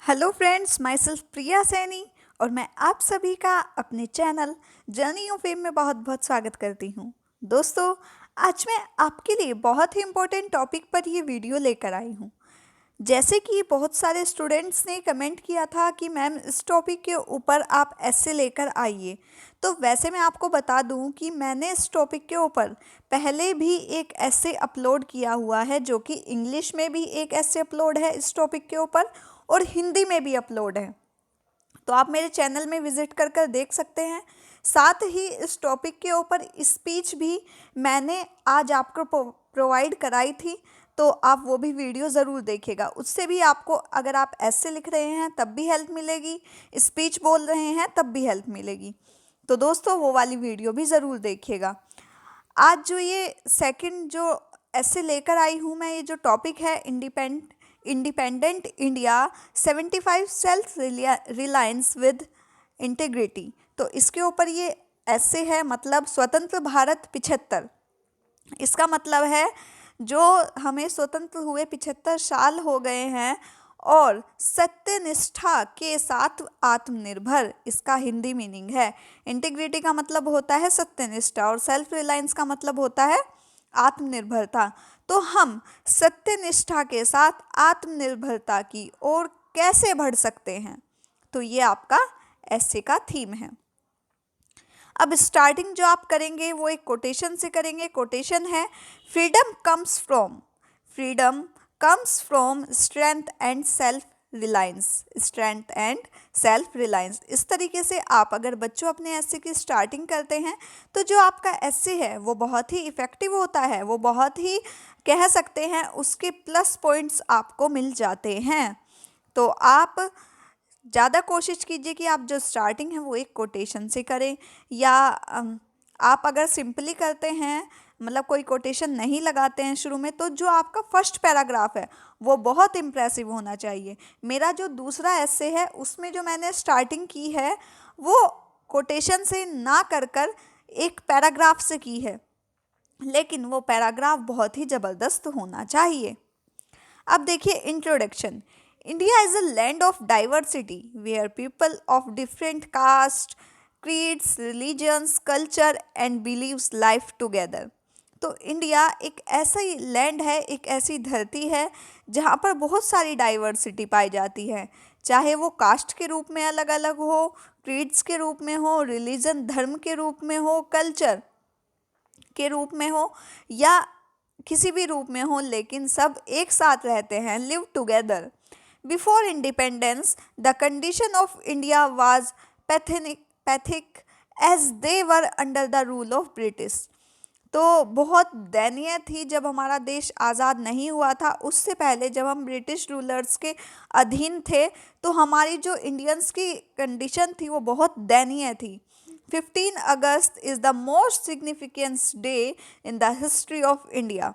Hello friends, my self प्रिया सैनी और मैं आप सभी का अपने चैनल जर्नी ऑफ फेम में बहुत बहुत स्वागत करती हूँ। दोस्तों, आज मैं आपके लिए बहुत ही इम्पोर्टेंट टॉपिक पर ये वीडियो लेकर आई हूँ। जैसे कि बहुत सारे स्टूडेंट्स ने कमेंट किया था कि मैम इस टॉपिक के ऊपर आप ऐसे लेकर आइए, तो वैसे मैं आपको बता दूं कि मैंने इस टॉपिक के ऊपर पहले भी एक ऐसे अपलोड किया हुआ है, जो कि इंग्लिश में भी एक ऐसे अपलोड है इस टॉपिक के ऊपर और हिंदी में भी अपलोड है। तो आप मेरे चैनल में विज़िट कर कर देख सकते हैं। साथ ही इस टॉपिक के ऊपर स्पीच भी मैंने आज आपको प्रोवाइड कराई थी, तो आप वो भी वीडियो ज़रूर देखिएगा। उससे भी आपको, अगर आप ऐसे लिख रहे हैं तब भी हेल्प मिलेगी, स्पीच बोल रहे हैं तब भी हेल्प मिलेगी। तो दोस्तों, वो वाली वीडियो भी ज़रूर देखिएगा। आज जो ये सेकंड जो ऐसे लेकर आई हूँ मैं, ये जो टॉपिक है independent India 75 self reliance with integrity, तो इसके ऊपर ये ऐसे है, मतलब स्वतंत्र भारत 75। इसका मतलब है जो हमें स्वतंत्र हुए 75 साल हो गए हैं और सत्यनिष्ठा के साथ आत्मनिर्भर, इसका हिंदी मीनिंग है। इंटीग्रिटी का मतलब होता है सत्यनिष्ठा और सेल्फ रिलायंस का मतलब होता है आत्मनिर्भरता। तो हम सत्यनिष्ठा के साथ आत्मनिर्भरता की ओर कैसे बढ़ सकते हैं, तो ये आपका ऐसे का थीम है। अब स्टार्टिंग जो आप करेंगे वो एक कोटेशन से करेंगे। कोटेशन है, freedom comes from strength and self reliance. Strength and self reliance, इस तरीके से आप अगर बच्चों अपने ऐसे की स्टार्टिंग करते हैं तो जो आपका ऐसे है वो बहुत ही इफ़ेक्टिव होता है, वो बहुत ही कह सकते हैं उसके प्लस पॉइंट्स आपको मिल जाते हैं। तो आप ज़्यादा कोशिश कीजिए कि आप जो स्टार्टिंग है वो एक कोटेशन से करें, या आप अगर सिंपली करते हैं, मतलब कोई कोटेशन नहीं लगाते हैं शुरू में, तो जो आपका फर्स्ट पैराग्राफ है वो बहुत इम्प्रेसिव होना चाहिए। मेरा जो दूसरा ऐसे है उसमें जो मैंने स्टार्टिंग की है वो कोटेशन से ना कर कर एक पैराग्राफ से की है, लेकिन वो पैराग्राफ बहुत ही ज़बरदस्त होना चाहिए। अब देखिए introduction. India is a land of diversity where people of different caste, creeds, religions, culture and beliefs life together. तो इंडिया एक ऐसा ही लैंड है, एक ऐसी धरती है जहाँ पर बहुत सारी डाइवर्सिटी पाई जाती है, चाहे वो कास्ट के रूप में अलग अलग हो, क्रीड्स के रूप में हो, रिलीजन धर्म के रूप में हो, कल्चर के रूप में हो, या किसी भी रूप में हो, लेकिन सब एक साथ रहते हैं, live together. Before independence the condition of India was pathetic as they were under the rule of British. तो बहुत दयनीय थी जब हमारा देश आज़ाद नहीं हुआ था। उससे पहले जब हम ब्रिटिश रूलर्स के अधीन थे तो हमारी जो इंडियंस की कंडीशन थी वो बहुत दयनीय थी। 15 August is the most significance day in the history of India.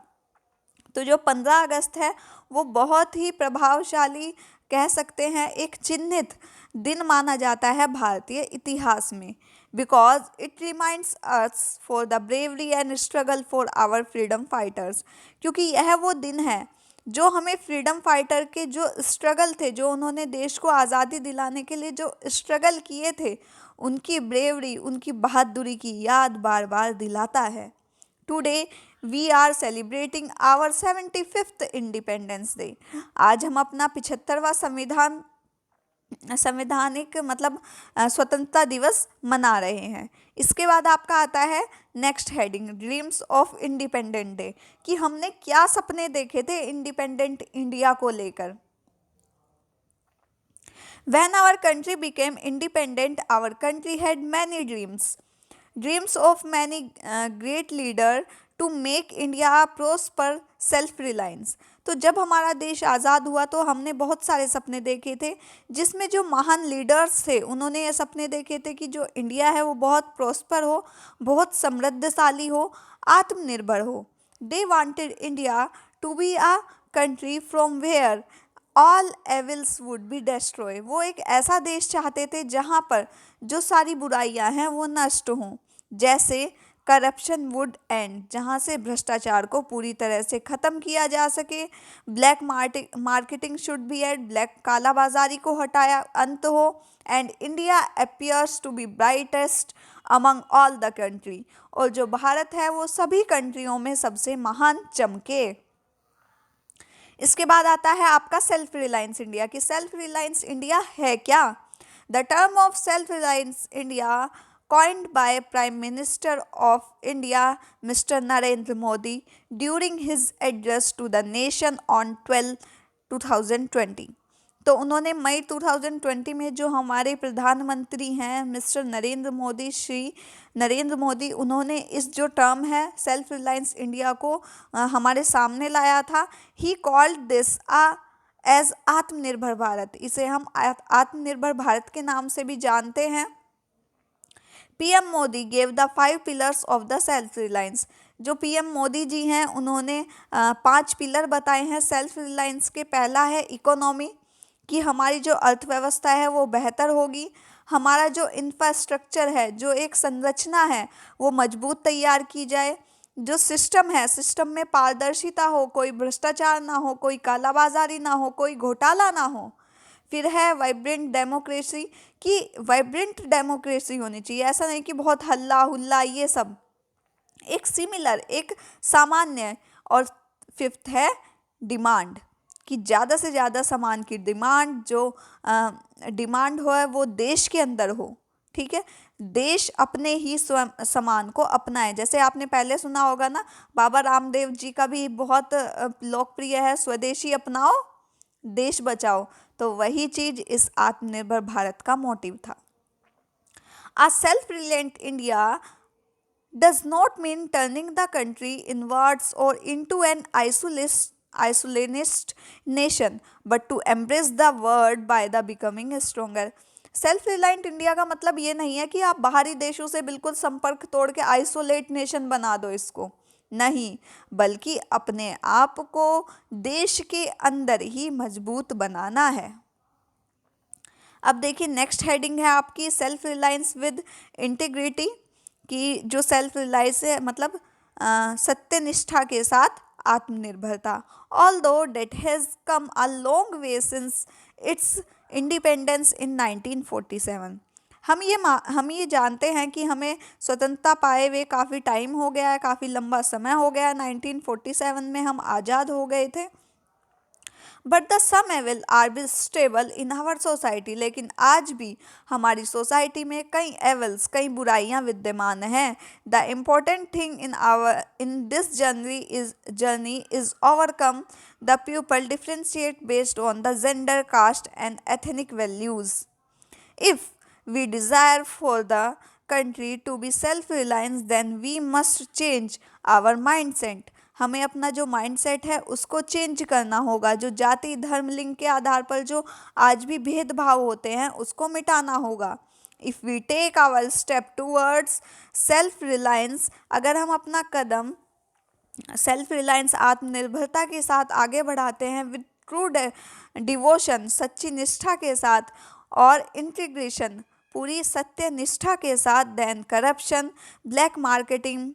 तो जो 15 अगस्त है वो बहुत ही प्रभावशाली, कह सकते हैं एक चिन्हित दिन माना जाता है भारतीय इतिहास में, because it reminds us for the bravery and struggle for our freedom fighters. क्योंकि यह वो दिन है जो हमें फ्रीडम फाइटर के जो स्ट्रगल थे, जो उन्होंने देश को आज़ादी दिलाने के लिए जो स्ट्रगल किए थे, उनकी ब्रेवरी, उनकी बहादुरी की याद बार बार दिलाता है। Today we are celebrating our 75th independence day. आज हम अपना 75वां संवैधानिक मतलब स्वतंत्रता दिवस मना रहे हैं। इसके बाद आपका आता है next heading, dreams of independent day, कि हमने क्या सपने देखे थे इंडिपेंडेंट इंडिया को लेकर। When our country became independent, our country had many dreams of many great leader to make India a prosper self-reliance। तो जब हमारा देश आज़ाद हुआ तो हमने बहुत सारे सपने देखे थे, जिसमें जो महान लीडर्स थे उन्होंने ये सपने देखे थे कि जो इंडिया है वो बहुत प्रॉस्पर हो, बहुत समृद्धशाली हो, आत्मनिर्भर हो। They wanted India to be a country from where all evils would be destroy. वो एक ऐसा देश चाहते थे जहाँ पर जो सारी बुराइयां हैं वो नष्ट हों, जैसे करप्शन वुड एंड, जहाँ से भ्रष्टाचार को पूरी तरह से ख़त्म किया जा सके। Black marketing should be add, black कालाबाजारी को हटाया अंत हो। And India appears to be brightest among all the country, और जो भारत है वो सभी कंट्रियों में सबसे महान चमके। इसके बाद आता है आपका सेल्फ रिलायंस इंडिया, कि सेल्फ रिलायंस इंडिया है क्या। The term of self reliance India coined by Prime Minister of India Mr. Narendra Modi during his address to the nation on 12/2020। तो उन्होंने मई 2020 में जो हमारे प्रधानमंत्री हैं मिस्टर नरेंद्र मोदी, श्री नरेंद्र मोदी, उन्होंने इस जो टर्म है सेल्फ रिलायंस इंडिया को हमारे सामने लाया था। ही कॉल्ड दिस एज आत्मनिर्भर भारत, इसे हम आत्मनिर्भर भारत के नाम से भी जानते हैं। PM Modi gave the 5 pillars of the self reliance, जो पीएम मोदी जी हैं उन्होंने 5 पिलर बताए हैं सेल्फ रिलायंस के। पहला है इकोनॉमी, कि हमारी जो अर्थव्यवस्था है वो बेहतर होगी। हमारा जो इंफ्रास्ट्रक्चर है, जो एक संरचना है, वो मजबूत तैयार की जाए। जो सिस्टम है, सिस्टम में पारदर्शिता हो, कोई भ्रष्टाचार ना हो, कोई कालाबाजारी ना हो, कोई घोटाला ना हो। फिर है वाइब्रेंट डेमोक्रेसी, कि वाइब्रेंट डेमोक्रेसी होनी चाहिए, ऐसा नहीं कि बहुत हल्ला हुल्ला ये सब, एक सिमिलर, एक सामान्य। और फिफ्थ है डिमांड, कि ज़्यादा से ज़्यादा सामान की डिमांड, जो डिमांड हो है वो देश के अंदर हो। ठीक है, देश अपने ही सामान को अपनाए। जैसे आपने पहले सुना होगा ना, बाबा रामदेव जी का भी बहुत लोकप्रिय है, स्वदेशी अपनाओ देश बचाओ। तो वही चीज इस आत्मनिर्भर भारत का मोटिव था। A self-reliant India does not mean turning the country inwards or into an isolationist nation, but to embrace the world by the becoming stronger। Self reliant India का मतलब ये नहीं है कि आप बाहरी देशों से बिल्कुल संपर्क तोड़ के आइसोलेट नेशन बना दो इसको, नहीं, बल्कि अपने आप को देश के अंदर ही मजबूत बनाना है। अब देखिए नेक्स्ट हेडिंग है आपकी सेल्फ रिलायंस विद इंटीग्रिटी, कि जो सेल्फ रिलायंस है मतलब सत्यनिष्ठा के साथ आत्मनिर्भरता। Although that has come a long way since its independence in 1947। हम ये जानते हैं कि हमें स्वतंत्रता पाए हुए काफ़ी टाइम हो गया है, काफ़ी लंबा समय हो गया है। 1947 में हम आज़ाद हो गए थे। But the some evil are be stable in our society, लेकिन आज भी हमारी सोसाइटी में कई एवल्स, कई बुराइयां विद्यमान हैं। The important thing in this journey is overcome the people differentiate based on the gender, caste and ethnic values. If we desire for the country to be self-reliant, then we must change our mindset। हमें अपना जो mindset है उसको change करना होगा। जो जाति, धर्म, लिंग के आधार पर जो आज भी भेदभाव होते हैं उसको मिटाना होगा। If we take our step towards self reliance, अगर हम अपना कदम सेल्फ रिलायंस आत्मनिर्भरता के साथ आगे बढ़ाते हैं, विद ट्रू डिवोशन, सच्ची निष्ठा के साथ, और इंटीग्रेशन, पूरी सत्य निष्ठा के साथ, then corruption, black marketing,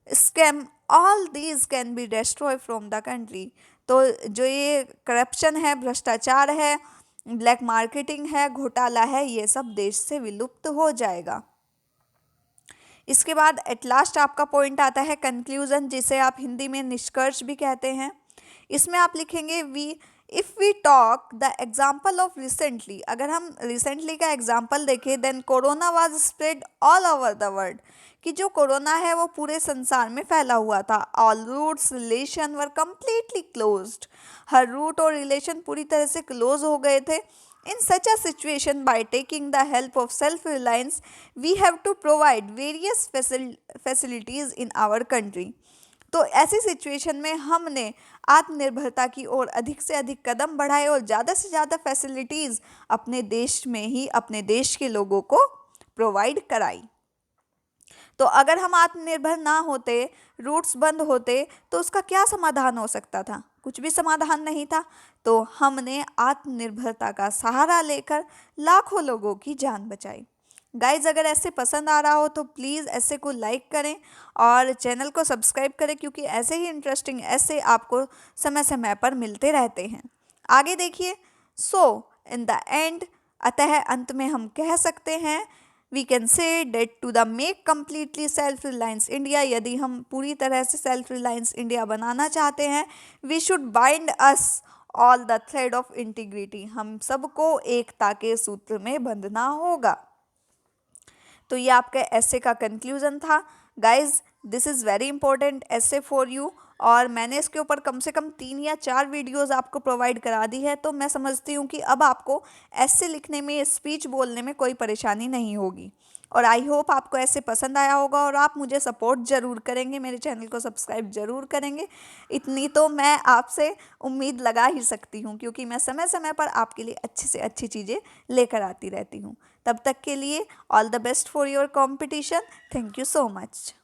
scam, all these can be destroy from the country. तो जो ये करप्शन है, भ्रष्टाचार है, ब्लैक मार्केटिंग है, घोटाला है, ये सब देश से विलुप्त हो जाएगा। इसके बाद एट लास्ट आपका पॉइंट आता है कंक्लूजन, जिसे आप हिंदी में निष्कर्ष भी कहते हैं। इसमें आप लिखेंगे if we talk the example of recently, अगर हम रिसेंटली का एग्जाम्पल देखें, then corona was spread all over the world, कि जो कोरोना है वो पूरे संसार में फैला हुआ था। All routes relation were completely closed, हर रूट और रिलेशन पूरी तरह से क्लोज हो गए थे। In such a situation, by taking the help of self-reliance, we have to provide various facilities in our country। तो ऐसी सिचुएशन में हमने आत्मनिर्भरता की ओर अधिक से अधिक कदम बढ़ाए और ज़्यादा से ज़्यादा फैसिलिटीज़ अपने देश में ही अपने देश के लोगों को प्रोवाइड कराई। तो अगर हम आत्मनिर्भर ना होते, रूट्स बंद होते, तो उसका क्या समाधान हो सकता था? कुछ भी समाधान नहीं था। तो हमने आत्मनिर्भरता का सहारा लेकर लाखों लोगों की जान बचाई। गाइज अगर ऐसे पसंद आ रहा हो तो प्लीज़ ऐसे को लाइक करें और चैनल को सब्सक्राइब करें, क्योंकि ऐसे ही इंटरेस्टिंग ऐसे आपको समय समय पर मिलते रहते हैं। आगे देखिए, सो इन द एंड, अतः अंत में हम कह सकते हैं, we can say that to the make completely self reliance India, यदि हम पूरी तरह से सेल्फ रिलायंस इंडिया बनाना चाहते हैं, we should bind us all the thread of integrity, हम सबको एकता के सूत्र में बंधना होगा। तो ये आपका ऐसे का कंक्लूजन था। Guys this is very important ऐसे फॉर यू, और मैंने इसके ऊपर कम से कम 3 या 4 वीडियोस आपको प्रोवाइड करा दी है, तो मैं समझती हूँ कि अब आपको ऐसे लिखने में, स्पीच बोलने में कोई परेशानी नहीं होगी। और आई होप आपको ऐसे पसंद आया होगा और आप मुझे सपोर्ट ज़रूर करेंगे, मेरे चैनल को सब्सक्राइब ज़रूर करेंगे। इतनी तो मैं आपसे उम्मीद लगा ही सकती हूँ, क्योंकि मैं समय समय पर आपके लिए अच्छी से अच्छी चीज़ें लेकर आती रहती हूँ। तब तक के लिए all the best for your competition. Thank you so much.